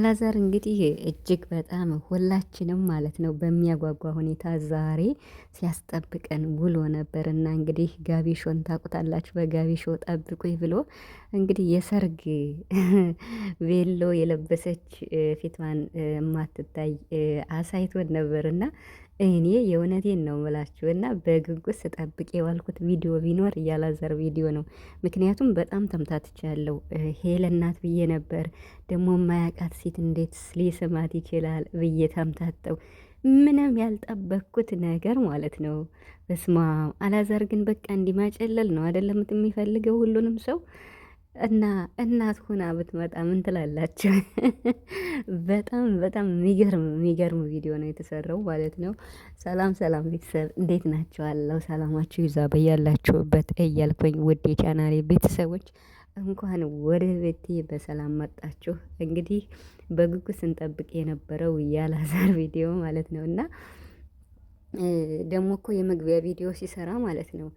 አላዛር እንግዲህ እጅግ በጣም ሁላችንም ማለት ነው በሚያጓጓ ሁኔታ ዛሬ ሲያስጠብቀን ውሎ ነበርና እንግዲህ ጋቢሾን ታውቁታላችሁ። በጋቢሾ ጠብቁኝ ብሎ እንግዲህ የሰርግ ቬሎ የለበሰች ፊቷን የማትታይ አሳይቶን ነበርና እኔ የእውነቴን ነው ምላችሁ እና በጉጉት ስጠብቅ የዋልኩት ቪዲዮ ቢኖር የአላዛር ቪዲዮ ነው። ምክንያቱም በጣም ተምታትቻለሁ። ሄለን ናት ብዬ ነበር ደግሞ ማያውቃት ሴት እንዴት ሊስማት ይችላል ብዬ ተምታተው ምንም ያልጠበቅኩት ነገር ማለት ነው። በስማ አላዛር ግን በቃ እንዲማጨለል ነው አይደለም የሚፈልገው ሁሉንም ሰው እና እናት ሆና ብትመጣ ምን ትላላችሁ? በጣም በጣም የሚገርም ቪዲዮ ነው የተሰራው ማለት ነው። ሰላም ሰላም ቤተሰብ እንዴት ናችኋለሁ? ሰላማችሁ ይዛ በያላችሁበት እያልኩኝ ውድ የቻናሌ ቤተሰቦች እንኳን ወደ ቤቴ በሰላም መጣችሁ። እንግዲህ በጉጉት ስንጠብቅ የነበረው የአላዛር ቪዲዮ ማለት ነው እና ደግሞ እኮ የመግቢያ ቪዲዮ ሲሰራ ማለት ነው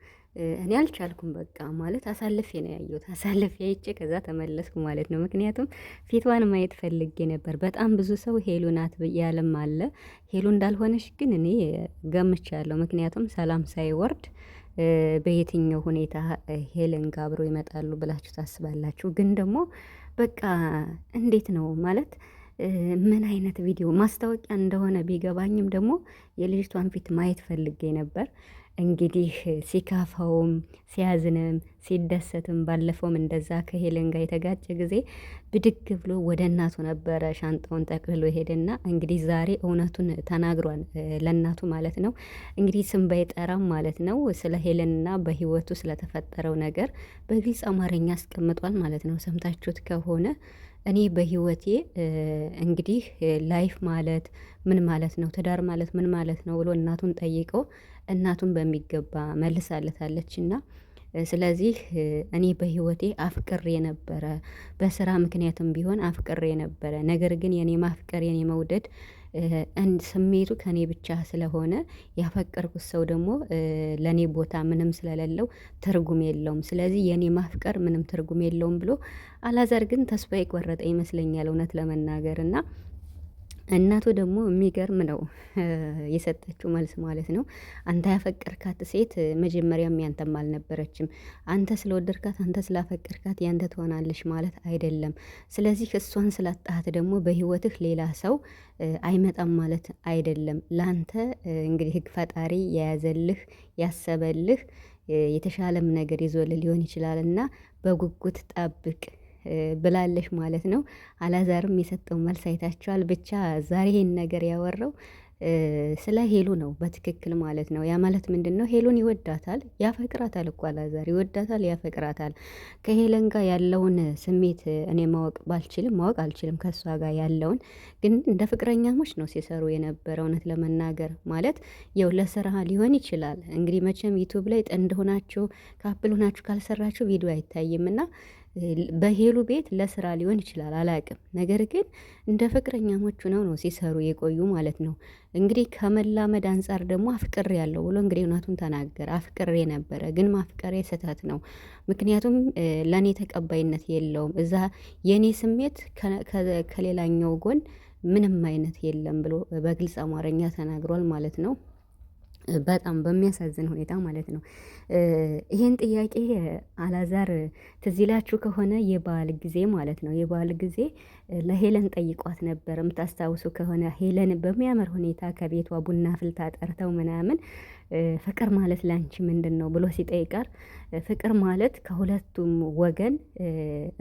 እኔ አልቻልኩም። በቃ ማለት አሳልፌ ነው ያየሁት። አሳልፌ አይቼ ከዛ ተመለስኩ ማለት ነው። ምክንያቱም ፊቷን ማየት ፈልጌ ነበር። በጣም ብዙ ሰው ሄሉ ናት ያለም አለ። ሄሉ እንዳልሆነች ግን እኔ ገምቻለሁ። ምክንያቱም ሰላም ሳይወርድ በየትኛው ሁኔታ ሄለን ጋር አብረው ይመጣሉ ብላችሁ ታስባላችሁ? ግን ደግሞ በቃ እንዴት ነው ማለት ምን አይነት ቪዲዮ ማስታወቂያ እንደሆነ ቢገባኝም ደግሞ የልጅቷን ፊት ማየት ፈልጌ ነበር። እንግዲህ ሲካፋውም ሲያዝንም ሲደሰትም ባለፈውም እንደዛ ከሄለን ጋር የተጋጨ ጊዜ ብድግ ብሎ ወደ እናቱ ነበረ ሻንጣውን ጠቅልሎ ሄደና እንግዲህ ዛሬ እውነቱን ተናግሯል ለእናቱ ማለት ነው። እንግዲህ ስም ባይጠራም ማለት ነው ስለ ሄለንና በህይወቱ ስለተፈጠረው ነገር በግልጽ አማርኛ አስቀምጧል ማለት ነው። ሰምታችሁት ከሆነ እኔ በህይወቴ እንግዲህ ላይፍ ማለት ምን ማለት ነው፣ ትዳር ማለት ምን ማለት ነው ብሎ እናቱን ጠይቆ እናቱን በሚገባ መልሳለታለች። እና ስለዚህ እኔ በህይወቴ አፍቅሬ ነበረ፣ በስራ ምክንያትም ቢሆን አፍቅሬ ነበረ። ነገር ግን የኔ ማፍቀር የኔ መውደድ ስሜቱ ከኔ ብቻ ስለሆነ ያፈቀርኩት ሰው ደግሞ ለኔ ቦታ ምንም ስለሌለው ትርጉም የለውም። ስለዚህ የኔ ማፍቀር ምንም ትርጉም የለውም ብሎ አላዛር ግን ተስፋ የቆረጠ ይመስለኛል እውነት ለመናገር እና እናቱ ደግሞ የሚገርም ነው የሰጠችው መልስ ማለት ነው። አንተ ያፈቀርካት ሴት መጀመሪያም ያንተም አልነበረችም። አንተ ስለወደድካት አንተ ስላፈቀርካት ያንተ ትሆናለች ማለት አይደለም። ስለዚህ እሷን ስላጣሃት ደግሞ በህይወትህ ሌላ ሰው አይመጣም ማለት አይደለም። ላንተ እንግዲህ ህግ ፈጣሪ የያዘልህ ያሰበልህ የተሻለም ነገር ይዞልህ ሊሆን ይችላልና በጉጉት ጠብቅ ብላለሽ ማለት ነው። አላዛርም የሰጠው መልስ አይታችኋል። ብቻ ዛሬ ይሄን ነገር ያወራው ስለ ሄሉ ነው በትክክል ማለት ነው። ያ ማለት ምንድነው? ሄሉን ይወዳታል ያፈቅራታል እኮ አላዛር ይወዳታል ያፈቅራታል። ከሄለን ጋር ያለውን ስሜት እኔ ማወቅ አልችልም ከሷ ጋር ያለውን ግን እንደ ፍቅረኛሞች ነው ሲሰሩ የነበረ እውነት ለመናገር ማለት ያው ለስራ ሊሆን ይችላል እንግዲህ መቼም ዩቲዩብ ላይ ጥንድ ሆናችሁ ካፕል ሆናችሁ ካልሰራችሁ ቪዲዮ አይታይምና በሄሉ ቤት ለስራ ሊሆን ይችላል አላቅም። ነገር ግን እንደ ፍቅረኛሞቹ ነው ሲሰሩ የቆዩ ማለት ነው። እንግዲህ ከመላመድ አንፃር ደግሞ አፍቅሬ ያለው ብሎ እንግዲህ እውነቱን ተናገረ። አፍቅሬ ነበረ ግን ማፍቀሬ ስህተት ነው። ምክንያቱም ለእኔ ተቀባይነት የለውም። እዛ የእኔ ስሜት ከሌላኛው ጎን ምንም አይነት የለም ብሎ በግልጽ አማርኛ ተናግሯል ማለት ነው። በጣም በሚያሳዝን ሁኔታ ማለት ነው። ይሄን ጥያቄ አላዛር ትዝ ይላችሁ ከሆነ የበዓል ጊዜ ማለት ነው የበዓል ጊዜ ለሄለን ጠይቋት ነበር። የምታስታውሱ ከሆነ ሄለን በሚያምር ሁኔታ ከቤቷ ቡና ፍልታ ጠርተው ምናምን ፍቅር ማለት ላንቺ ምንድነው ብሎ ሲጠይቃር ፍቅር ማለት ከሁለቱም ወገን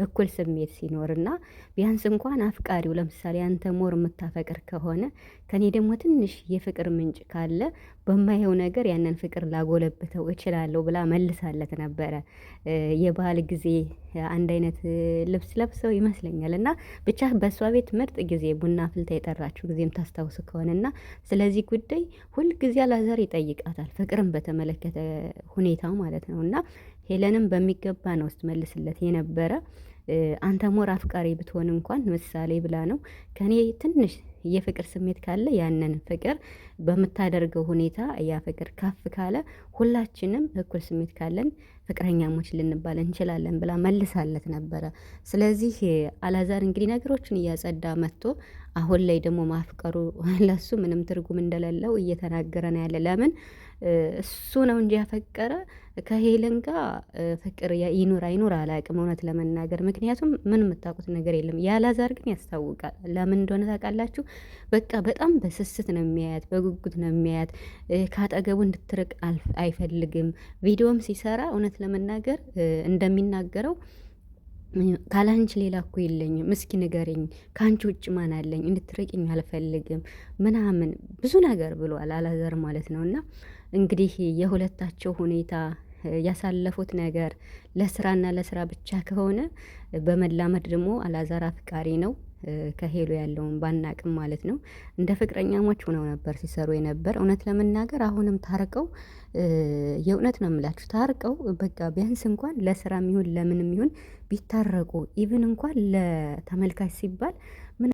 እኩል ስሜት ሲኖርና ቢያንስ እንኳን አፍቃሪው ለምሳሌ አንተ ሞር የምታፈቅር ከሆነ ከኔ ደግሞ ትንሽ የፍቅር ምንጭ ካለ በማየው ነገር ያንን ፍቅር ላጎለብተው እችላለሁ ብላ መልሳለት ነበረ። የበዓል ጊዜ አንድ አይነት ልብስ ለብሰው ይመስለኛል እና ብቻ በእሷ ቤት ምርጥ ጊዜ ቡና ፍልታ የጠራችው ጊዜም ታስታውሱ ከሆነና ስለዚህ ጉዳይ ሁልጊዜ አላዛር ይጠይቃታል ፍቅርን በተመለከተ ሁኔታ ማለት ነው። እና ሄለንም በሚገባ ነው ስትመልስለት የነበረ አንተ ሞር አፍቃሪ ብትሆን እንኳን ምሳሌ ብላ ነው ከኔ ትንሽ የፍቅር ስሜት ካለ ያንን ፍቅር በምታደርገው ሁኔታ ያ ፍቅር ከፍ ካለ ሁላችንም እኩል ስሜት ካለን ፍቅረኛሞች ልንባል እንችላለን ብላ መልሳለት ነበረ። ስለዚህ አላዛር እንግዲህ ነገሮችን እያጸዳ መጥቶ አሁን ላይ ደግሞ ማፍቀሩ ለሱ ምንም ትርጉም እንደሌለው እየተናገረ ነው ያለ። ለምን እሱ ነው እንጂ ያፈቀረ ከሄለን ጋር ፍቅር ይኑር አይኑር አላውቅም፣ እውነት ለመናገር ምክንያቱም ምን የምታውቁት ነገር የለም። የአላዛር ግን ያስታውቃል። ለምን እንደሆነ ታውቃላችሁ? በቃ በጣም በስስት ነው የሚያያት፣ በጉጉት ነው የሚያያት። ከአጠገቡ እንድትርቅ አይፈልግም። ቪዲዮም ሲሰራ እውነት ለመናገር እንደሚናገረው ካላንቺ ሌላ እኮ የለኝም፣ እስኪ ንገረኝ፣ ከአንቺ ውጭ ማን አለኝ? እንድትርቅኝ አልፈልግም ምናምን ብዙ ነገር ብሏል አላዛር ማለት ነው። እና እንግዲህ የሁለታቸው ሁኔታ ያሳለፉት ነገር ለስራና ለስራ ብቻ ከሆነ በመላመድ ደግሞ አላዛር አፍቃሪ ነው። ከሄሉ ያለውን ባናቅም ማለት ነው። እንደ ፍቅረኛሞች ሆነው ነበር ሲሰሩ የነበር። እውነት ለመናገር አሁንም ታርቀው የእውነት ነው የምላችሁ ታርቀው በቃ ቢያንስ እንኳን ለስራም ይሁን ለምንም ይሁን ቢታረቁ ኢቭን እንኳን ለተመልካች ሲባል ምን